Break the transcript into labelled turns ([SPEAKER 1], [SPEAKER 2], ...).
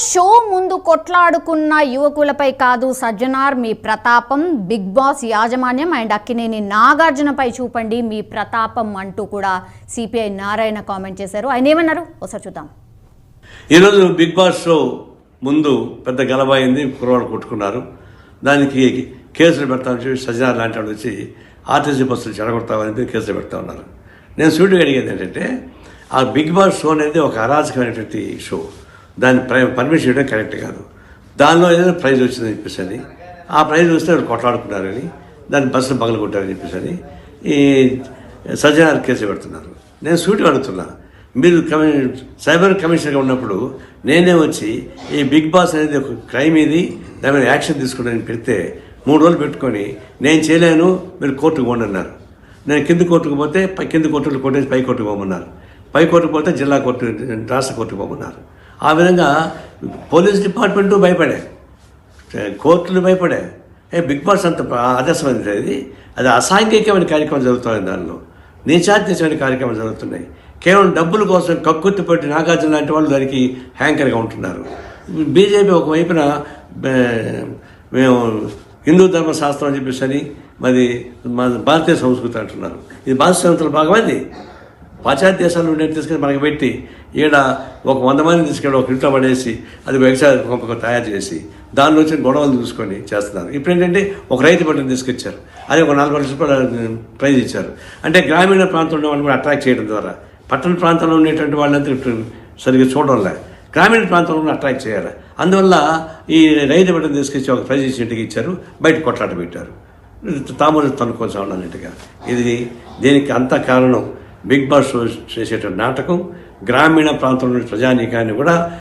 [SPEAKER 1] Show ముందు కొట్లాడుకున్న యువకులపై కాదు సజ్జనార్ మీ ప్రతాపం, బిగ్ బాస్ యాజమాన్యం అండ్ అక్కినేని నాగార్జునపై చూపండి మీ ప్రతాపం అంటూ కూడా సిపిఐ నారాయణ కామెంట్ చేశారు. ఆయన ఏమన్నారు ఒకసారి చూద్దాం.
[SPEAKER 2] ఈరోజు బిగ్ బాస్ షో ముందు పెద్ద గలబాయింది, కుర్రవాడు కొట్టుకున్నారు. దానికి కేసులు పెడతామని చెప్పి సజ్జనార్ లాంటి వాడు వచ్చి ఆర్టీసీ బస్సులు చెడగొడతామని కేసులు పెడతా ఉన్నారు. నేను సూటిగా అడిగేది ఏంటంటే, ఆ బిగ్ బాస్ షో అనేది ఒక అరాచకమైనటువంటి షో. దాన్ని పర్మిషన్ ఇవ్వడం కరెక్ట్ కాదు. దానిలో ఏదైనా ప్రైజ్ వచ్చిందని చెప్పేసి ఆ ప్రైజ్ వస్తే వాళ్ళు కొట్లాడుకున్నారని, దాన్ని బస్సులు పగలు కొట్టారని చెప్పేసి ఈ సజ్జనార్ కేసు పెడుతున్నారు. నేను సూటిగా అడుగుతున్నా, మీరు సైబర్ కమిషనర్గా ఉన్నప్పుడు నేనే వచ్చి ఈ బిగ్ బాస్ అనేది ఒక క్రైమ్ ఇది, దాని మీద యాక్షన్ తీసుకుని పెడితే 3 రోజులు పెట్టుకొని నేను చేయలేను, మీరు కోర్టుకు పోండి అన్నారు. నేను కింది కోర్టుకు పోతే కింది కోర్టులు కొట్టేసి పై కోర్టుకు పోమన్నారు. పై కోర్టుకు పోతే జిల్లా కోర్టు, రాష్ట్ర కోర్టుకు పోమన్నారు. ఆ విధంగా పోలీస్ డిపార్ట్మెంటు భయపడే, కోర్టులు భయపడే. బిగ్ బాస్ అంత ఆదర్శమైనది, అది అసాంఘికమైన కార్యక్రమం జరుగుతుంది. దానిలో నీచాత్యమైన కార్యక్రమాలు జరుగుతున్నాయి. కేవలం డబ్బుల కోసం కక్కుర్తి పట్టి నాగార్జున లాంటి వాళ్ళు దానికి హ్యాంకర్గా ఉంటున్నారు. బీజేపీ ఒకవైపున మేము హిందూ ధర్మశాస్త్రం అని చెప్పేసి మరి మన భారతీయ సంస్కృతి అంటున్నారు. ఇది భారతీయ సంస్కృతిలో భాగమైంది. పాశ్చాత్య దేశాల నుండి తీసుకొని మనకి పెట్టి ఈడ ఒక 100 మందిని తీసుకెళ్ళి ఒక ఇంట్లో పడేసి అది వ్యవసాయ పంపకం తయారు చేసి దానిలో వచ్చిన గొడవలు చూసుకొని చేస్తున్నారు. ఇప్పుడు ఏంటంటే ఒక రైతు పంటను తీసుకొచ్చారు, అదే ఒక 4 లక్షల రూపాయలు ప్రైజ్ ఇచ్చారు. అంటే గ్రామీణ ప్రాంతంలో ఉన్న వాళ్ళని కూడా అట్రాక్ట్ చేయడం ద్వారా, పట్టణ ప్రాంతంలో ఉండేటువంటి వాళ్ళంతా సరిగ్గా చూడడంలే, గ్రామీణ ప్రాంతంలో కూడా అట్రాక్ట్ చేయాలి. అందువల్ల ఈ రైతు పంటను తీసుకొచ్చి ఒక ప్రైజ్ ఇచ్చి ఇంటికి ఇచ్చారు, బయట కొట్లాట పెట్టారు, తాము తనుకోసం అన్నట్టుగా. ఇది దీనికి అంత కారణం బిగ్ బాస్ షో చేసేటువంటి నాటకం. గ్రామీణ ప్రాంతంలోని ప్రజానీకాన్ని కూడా